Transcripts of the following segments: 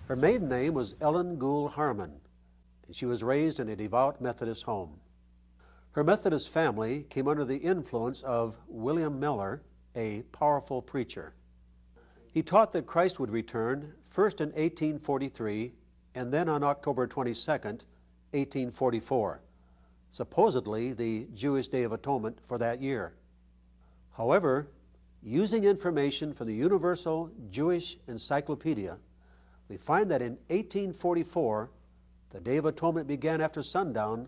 Her maiden name was Ellen Gould Harmon, and she was raised in a devout Methodist home. Her Methodist family came under the influence of William Miller, a powerful preacher. He taught that Christ would return first in 1843 and then on October 22nd, 1844, supposedly the Jewish Day of Atonement for that year. However, using information from the Universal Jewish Encyclopedia, we find that in 1844, the Day of Atonement began after sundown,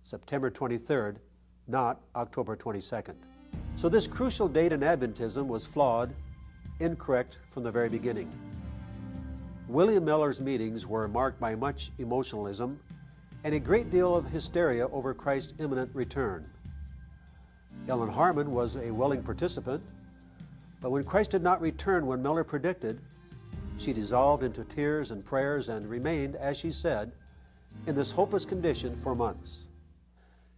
September 23rd, not October 22nd. So this crucial date in Adventism was flawed, incorrect from the very beginning. William Miller's meetings were marked by much emotionalism and a great deal of hysteria over Christ's imminent return. Ellen Harmon was a willing participant, but when Christ did not return when Miller predicted, she dissolved into tears and prayers and remained, as she said, in this hopeless condition for months.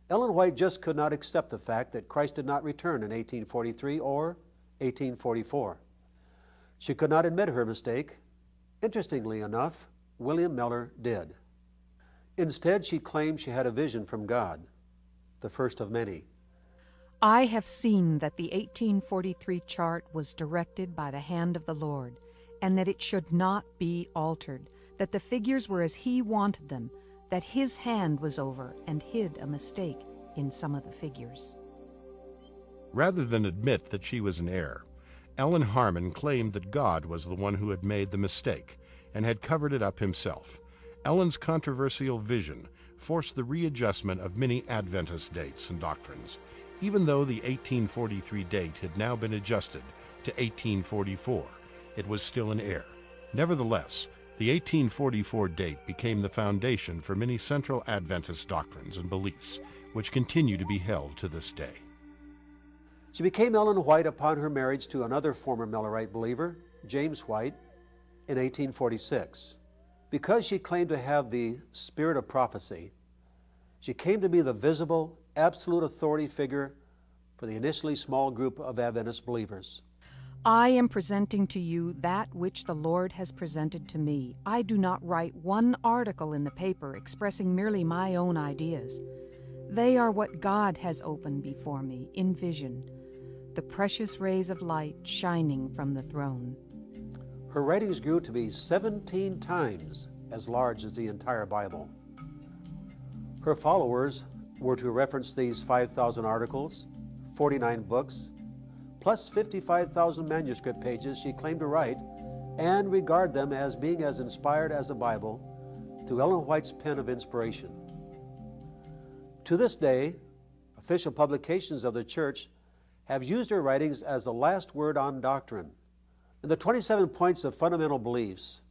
Ellen White just could not accept the fact that Christ did not return in 1843 or 1844. She could not admit her mistake. Interestingly enough, William Miller did. Instead, she claimed she had a vision from God, the first of many. I have seen that the 1843 chart was directed by the hand of the Lord, and that it should not be altered, that the figures were as He wanted them, that His hand was over and hid a mistake in some of the figures. Rather than admit that she was in error, Ellen Harmon claimed that God was the one who had made the mistake and had covered it up Himself. Ellen's controversial vision forced the readjustment of many Adventist dates and doctrines. Even though the 1843 date had now been adjusted to 1844, it was still in error. Nevertheless, the 1844 date became the foundation for many central Adventist doctrines and beliefs, which continue to be held to this day. She became Ellen White upon her marriage to another former Millerite believer, James White, in 1846. Because she claimed to have the spirit of prophecy, she came to be the visible, absolute authority figure for the initially small group of Adventist believers. I am presenting to you that which the Lord has presented to me. I do not write one article in the paper expressing merely my own ideas. They are what God has opened before me in vision, the precious rays of light shining from the throne. Her writings grew to be 17 times as large as the entire Bible. Her followers were to reference these 5,000 articles, 49 books, plus 55,000 manuscript pages she claimed to write, and regard them as being as inspired as the Bible through Ellen White's pen of inspiration. To this day, official publications of the Church have used her writings as the last word on doctrine. In the 27 points of fundamental beliefs,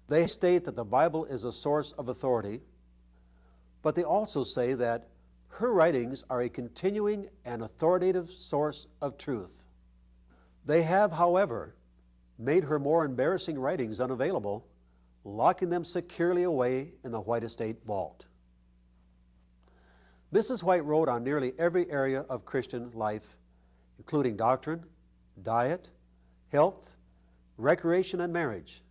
they state that the Bible is a source of authority, but they also say that her writings are a continuing and authoritative source of truth. They have, however, made her more embarrassing writings unavailable, locking them securely away in the White Estate vault. Mrs. White wrote on nearly every area of Christian life, including doctrine, diet, health, recreation, and marriage.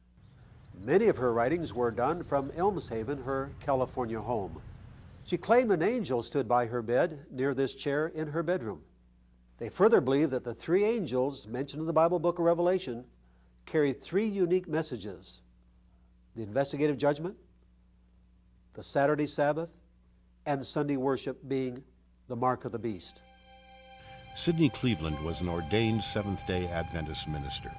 Many of her writings were done from Elmshaven, her California home. She claimed an angel stood by her bed near this chair in her bedroom. They further believe that the three angels mentioned in the Bible book of Revelation carry three unique messages: the investigative judgment, the Saturday Sabbath, and Sunday worship being the mark of the beast. Sidney Cleveland was an ordained Seventh-day Adventist minister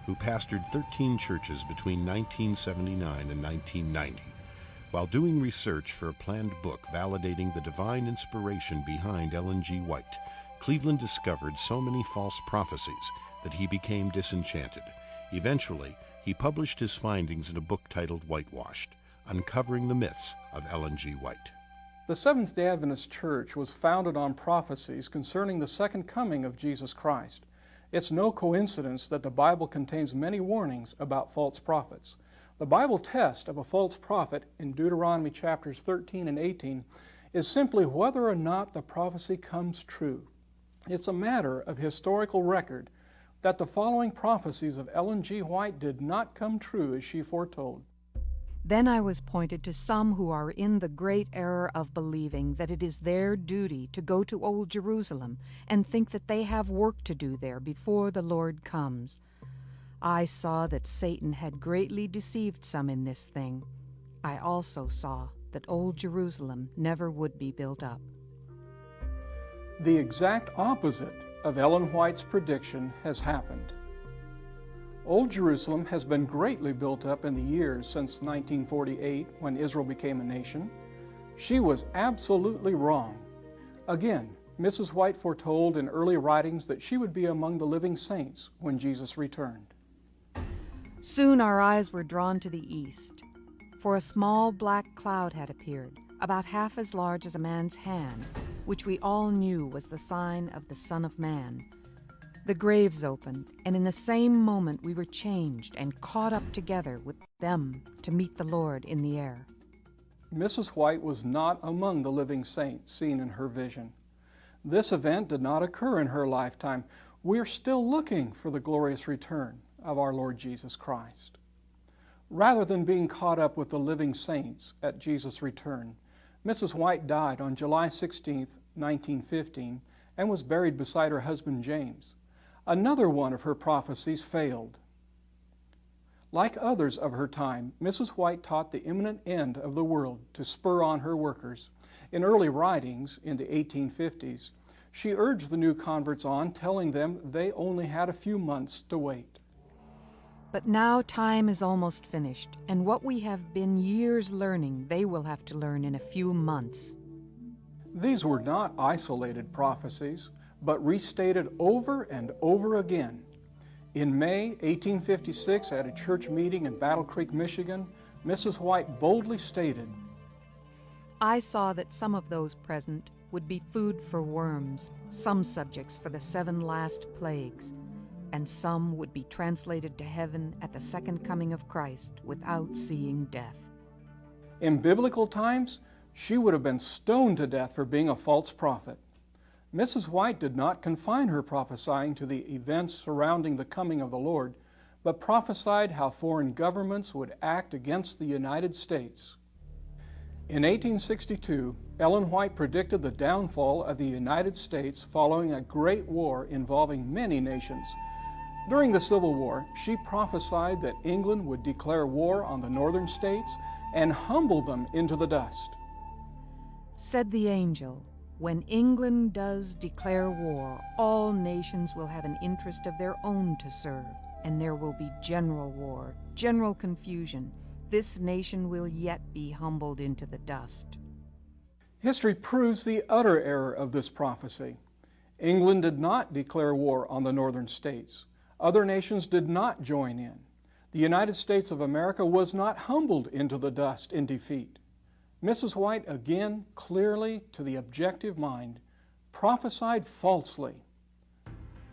who pastored 13 churches between 1979 and 1990. While doing research for a planned book validating the divine inspiration behind Ellen G. White, Cleveland discovered so many false prophecies that he became disenchanted. Eventually, he published his findings in a book titled Whitewashed, Uncovering the Myths of Ellen G. White. The Seventh-day Adventist Church was founded on prophecies concerning the second coming of Jesus Christ. It's no coincidence that the Bible contains many warnings about false prophets. The Bible test of a false prophet in Deuteronomy chapters 13 and 18 is simply whether or not the prophecy comes true. It's a matter of historical record that the following prophecies of Ellen G. White did not come true as she foretold. Then I was pointed to some who are in the great error of believing that it is their duty to go to Old Jerusalem and think that they have work to do there before the Lord comes. I saw that Satan had greatly deceived some in this thing. I also saw that Old Jerusalem never would be built up. The exact opposite of Ellen White's prediction has happened. Old Jerusalem has been greatly built up in the years since 1948, when Israel became a nation. She was absolutely wrong. Again, Mrs. White foretold in early writings that she would be among the living saints when Jesus returned. Soon our eyes were drawn to the east, for a small black cloud had appeared, about half as large as a man's hand, which we all knew was the sign of the Son of Man. The graves opened, and in the same moment we were changed and caught up together with them to meet the Lord in the air. Mrs. White was not among the living saints seen in her vision. This event did not occur in her lifetime. We are still looking for the glorious return of our Lord Jesus Christ. Rather than being caught up with the living saints at Jesus' return, Mrs. White died on July 16, 1915, and was buried beside her husband James. Another one of her prophecies failed. Like others of her time, Mrs. White taught the imminent end of the world to spur on her workers. In early writings in the 1850s, she urged the new converts on, telling them they only had a few months to wait. But now time is almost finished, and what we have been years learning, they will have to learn in a few months. These were not isolated prophecies, but restated over and over again. In May 1856, at a church meeting in Battle Creek, Michigan, Mrs. White boldly stated, I saw that some of those present would be food for worms, some subjects for the 7 last plagues, and some would be translated to heaven at the second coming of Christ without seeing death. In biblical times, she would have been stoned to death for being a false prophet. Mrs. White did not confine her prophesying to the events surrounding the coming of the Lord, but prophesied how foreign governments would act against the United States. In 1862, Ellen White predicted the downfall of the United States following a great war involving many nations. During the Civil War, she prophesied that England would declare war on the northern states and humble them into the dust. Said the angel, when England does declare war, all nations will have an interest of their own to serve, and there will be general war, general confusion. This nation will yet be humbled into the dust. History proves the utter error of this prophecy. England did not declare war on the northern states. Other nations did not join in. The United States of America was not humbled into the dust in defeat. Mrs. White again, clearly to the objective mind, prophesied falsely.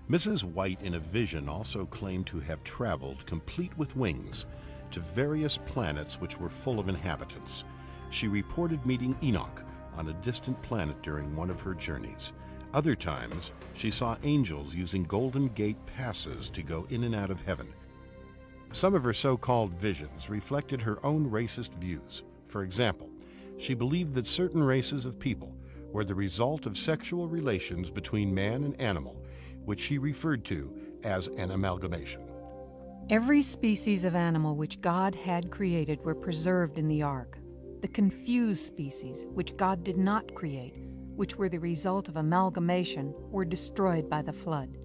Mrs. White in a vision also claimed to have traveled, complete with wings, to various planets which were full of inhabitants. She reported meeting Enoch on a distant planet during one of her journeys. Other times, she saw angels using Golden Gate passes to go in and out of heaven. Some of her so-called visions reflected her own racist views. For example, she believed that certain races of people were the result of sexual relations between man and animal, which she referred to as an amalgamation. Every species of animal which God had created were preserved in the ark. The confused species, which God did not create, which were the result of amalgamation, were destroyed by the flood.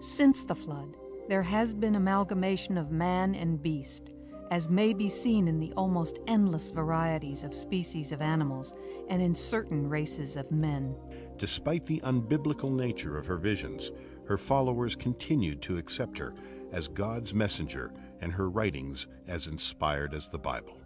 Since the flood, there has been amalgamation of man and beast, as may be seen in the almost endless varieties of species of animals and in certain races of men. Despite the unbiblical nature of her visions, her followers continued to accept her as God's messenger and her writings as inspired as the Bible.